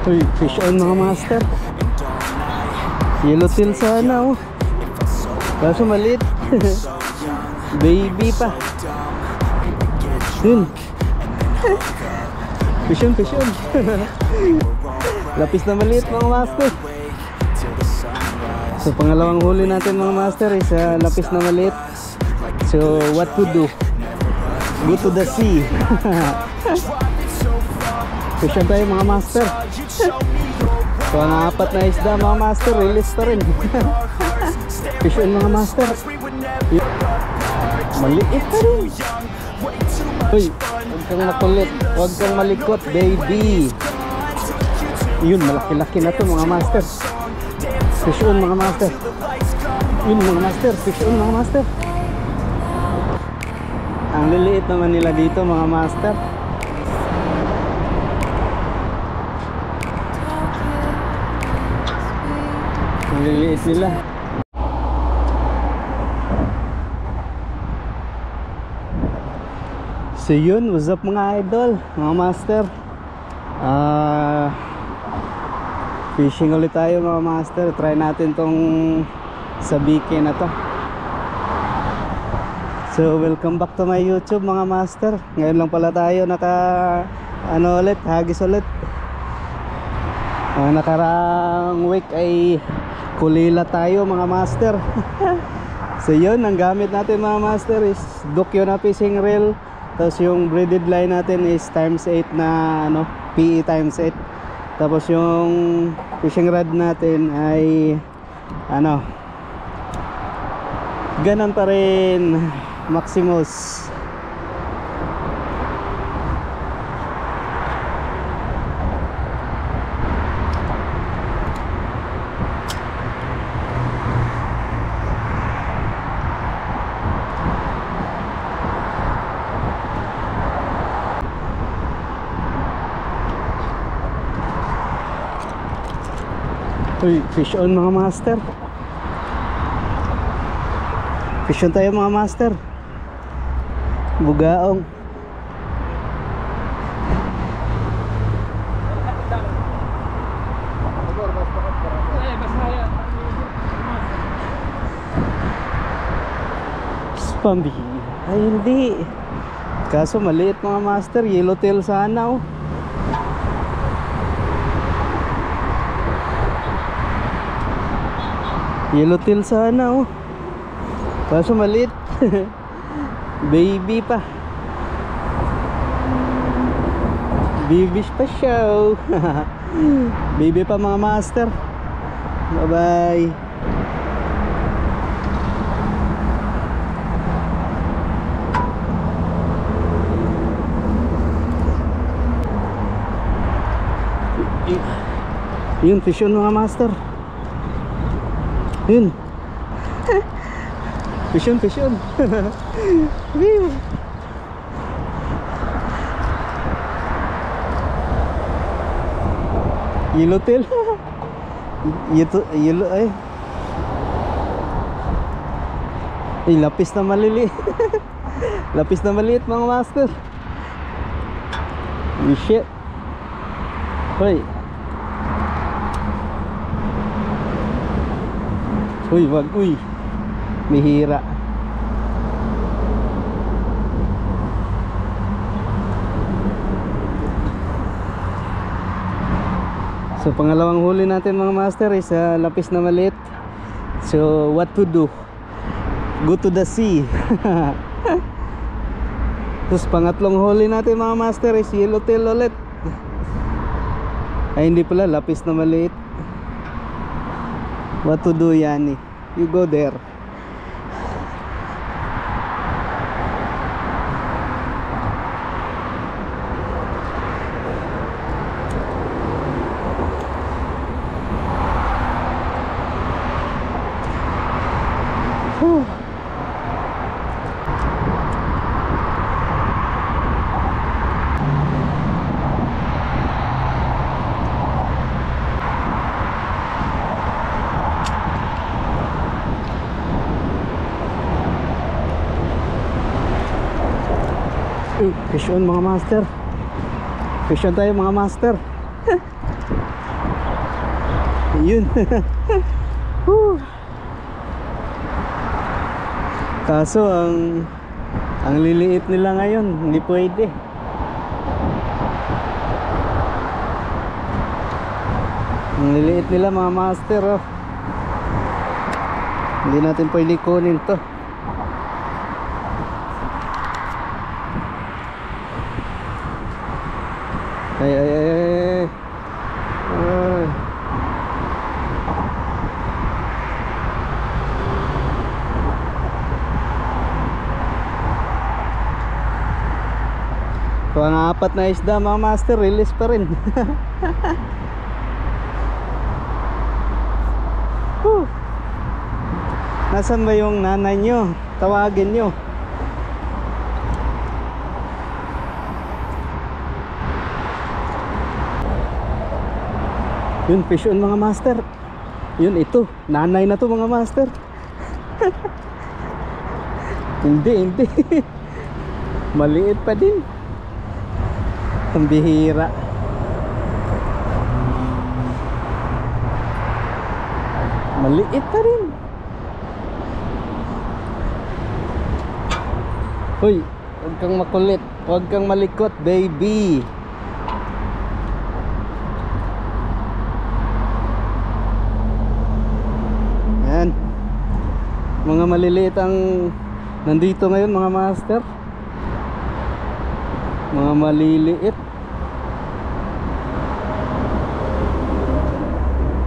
Uy, fish on mga master. Yellowtail sana oh. Kaso maliit. Baby pa. Yun. Fish on, fish on. Lapis na maliit mga master. So pangalawang huli natin mga master is lapis na maliit. So what to do? Go to the sea. Fish on tayo mga master. So ang apat na isda mga master, release pa rin. Fish on mga master. Maliit pa rin. Uy, huwag kang makulit, huwag kang malikot baby. Yun, malaki-laki na to mga master. Fish on mga master. Yun mga master, fish on mga master. Ang liliit naman nila dito mga master. Ang liliit nila. So yun, what's up mga idol, mga master. Fishing ulit tayo mga master. Try natin tong sabike na to. So welcome back to my YouTube mga master. Ngayon lang pala tayo ulit, hagis ulit. Nakarang week ay kulila tayo mga master. So yun, ang gamit natin mga master is Dokyo na fishing reel. Tapos yung braided line natin is times 8 na PE times 8. Tapos yung fishing rod natin ay ganon pa rin, Maximus. Uy, fish on mga master. Fish on tayo mga master. Bugaong. Spambi. Ay hindi. Kaso maliit mga master. Yellowtail sana oh. Yellowtail sana oh. Kaso maliit. Baby pa. Baby pa siya oh. Baby pa mga master. Bye bye. Yun, fish on mga master. Yun. Fish on, fish on. Yellowtail. Yellow ay. Ay, lapis na maliliit. Lapis na maliit mga master. Shit. Hoy. Uy, wag, uy. Mihira. So pangalawang huli natin mga master is lapis na maliit. So what to do? Go to the sea. Tapos pangatlong huli natin mga master is yellowtail ulit. Ay hindi pala, lapis na maliit. What to do Yani? You go there. Fish on mga master. Fish on tayo mga master. Yun. Whew. Kaso ang liliit nila ngayon, hindi pwede. Ang liliit nila mga master, oh. Hindi natin pwede kunin to. Ay. Pang-apat na isda mga master, release pa rin. Nasaan ba yung nanay nyo? Tawagin nyo. Yun, fish on mga master. Yun, ito, nanay na to mga master. Hindi maliit pa din. Ang bihira. Maliit pa rin. Hoy, huwag kang makulit, huwag kang malikot, baby. Ayan, mga maliliit ang nandito ngayon mga master. Mga maliliit.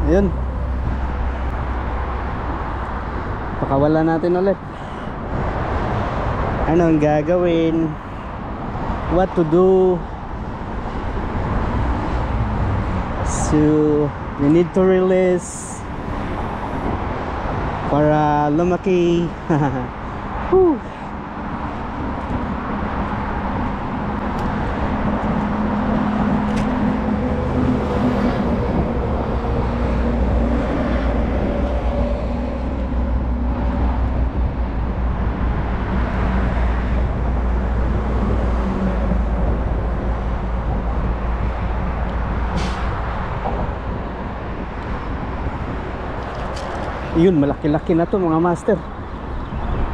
Ayun, pakawala natin ulit. Ano ang gagawin? What to do? So we need to release para lumaki. Whew. Yun, malaki-laki na to mga master.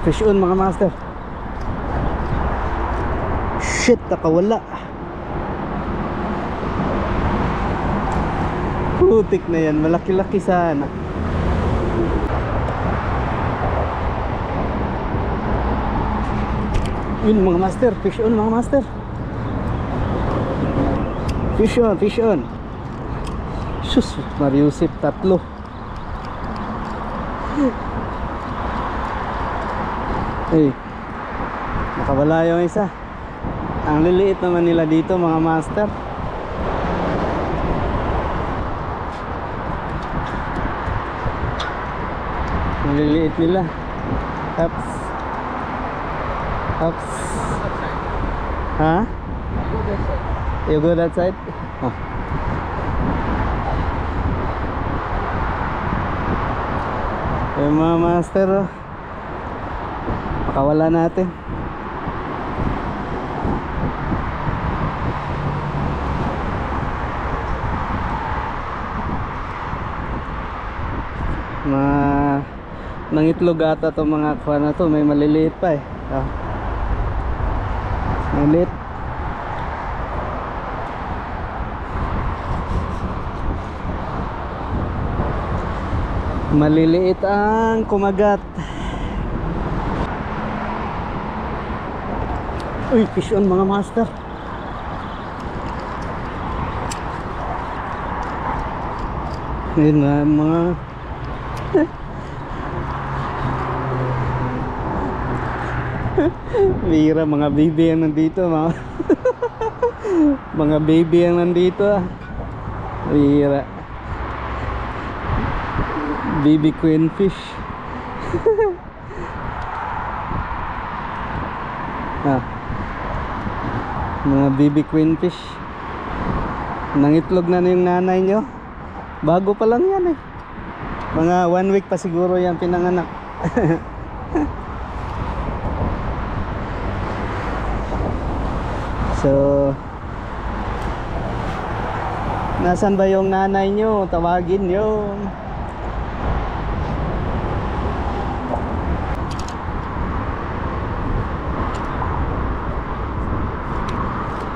Fish on mga master. Shit, nakawala. Putik na yan, malaki-laki sana. Yun mga master, fish on mga master. Fish on, fish on. Sus, Mariusip, tatlo. Hey, nakawala yung isa. Ang liliit naman nila dito mga master. Ang liliit nila. Ups. Ups. Ha? You go that side? Oh. Yung mga master, oh. Pakawala natin. Nangitlog ata itong mga kuha na to. May maliliit pa eh. Oh. Maliliit. Maliliit ang kumagat. Uy, fish on mga master. Ayun na mga bihira, mga baby ang nandito mga mga baby ang nandito. Bihira. Baby queen fish. Mga baby queen fish. Nangitlog na yung nanay nyo. Bago pa lang yan eh. Mga 1 week pa siguro yan pinanganak. So Nasaan ba yung nanay nyo? Tawagin nyo.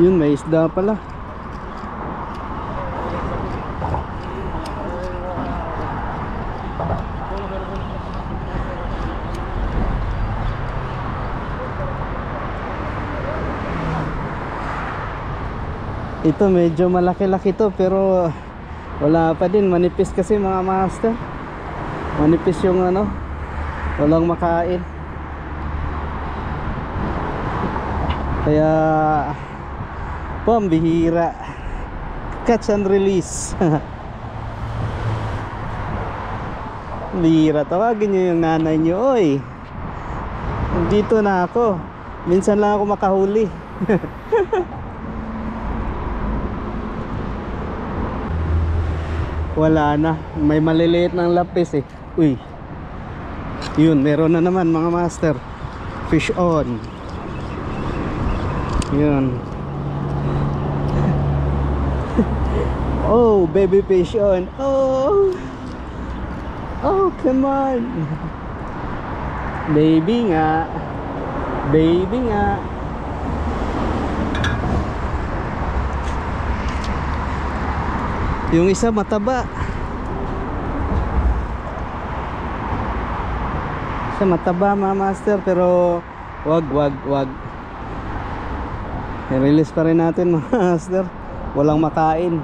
Yun, may isda pala. Ito medyo malaki-laki to, pero wala pa din, manipis kasi mga master. Manipis yung ano, walang makain. Kaya pambihira, catch and release. Bihira, tawagin nyo yung nanay nyo. Oy, dito na ako, minsan lang ako makahuli. Wala na, may maliliit ng lapis eh. Uy, yun, meron na naman mga master. Fish on. Yun. Oh, baby fish on. Oh, oh, come on. Baby nga. Baby nga. Yung isa mataba. Isa mataba mga master, pero wag. I-release pa rin natin mga master. Walang makain.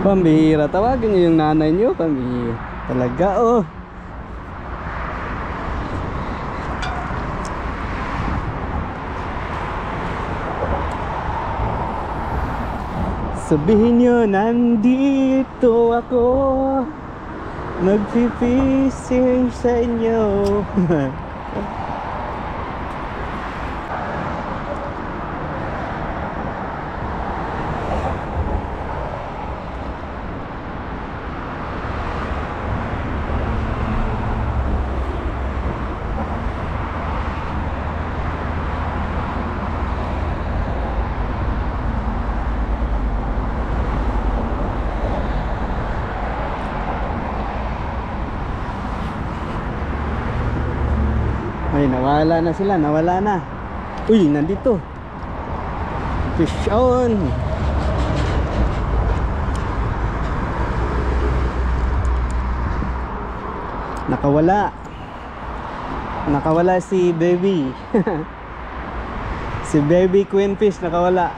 Pambihira, tawagin nyo yung nanay nyo. Pambihira talaga, oh. Sabihin nyo, nandito ako, nagpipising sa inyo. Ay, nawala na sila, nawala na. Uy, nandito. Fish on. Nakawala. Nakawala si baby. Si baby queen fish nakawala.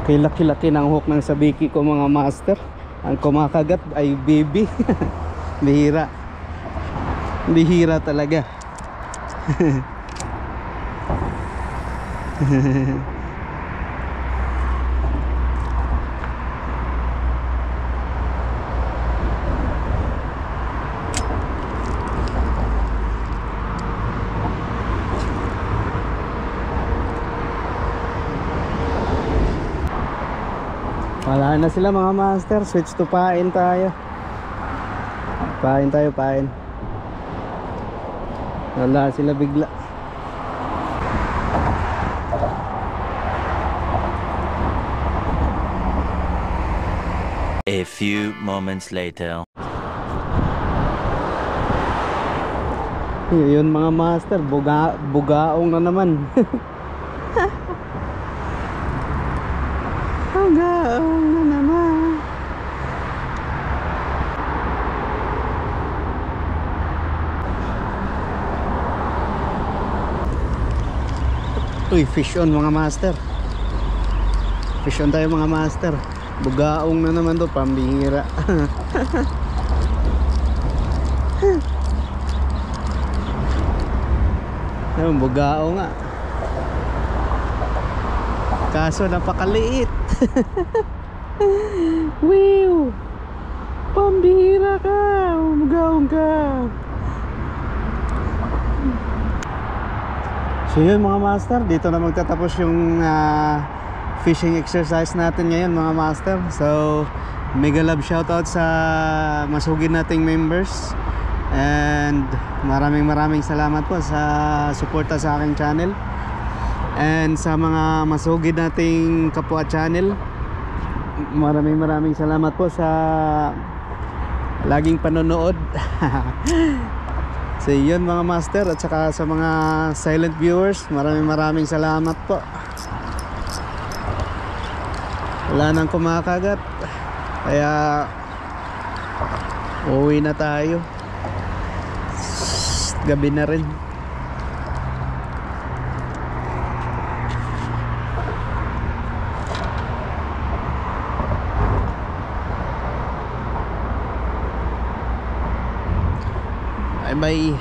Kay laki-laki ng hook ng sabiki ko mga master. Ang kumakagat ay baby. Bihira. Bihira talaga. Wala na sila mga master. Switch to pain tayo. Pain tayo, pain. Wala sila bigla. A few moments later. Yun mga master, bugaong na naman. Bugaong na naman. Uy, fish on mga master. Fish on tayo mga master. Bugaong na naman to, pambihira. Ayun, bugaong nga. Kaso napakaliit. Wow, pambihira ka. Bugaong ka. So yun mga master, dito na magtatapos yung fishing exercise natin ngayon mga master. So mega love shoutout sa masugid nating members, and maraming salamat po sa suporta sa aking channel, and sa mga masugid nating kapwa channel, maraming salamat po sa laging panonood. So yun mga master, at saka sa mga silent viewers, maraming salamat po. Wala nang kumakagat, kaya uwi na tayo. Gabi na rin. Bye.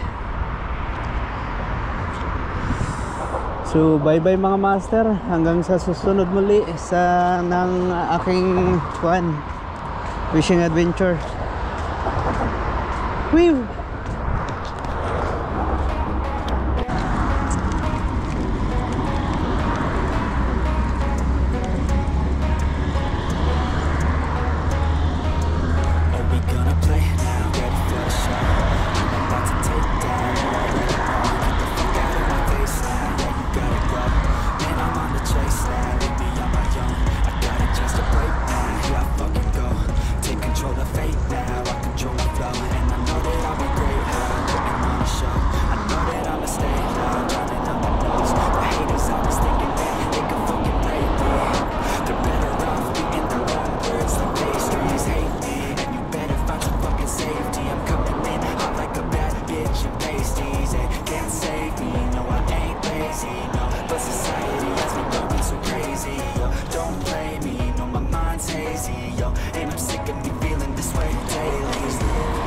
So bye mga master, hanggang sa susunod muli sa ng aking fishing adventure. Woo! And I'm sick of me feeling this way daily.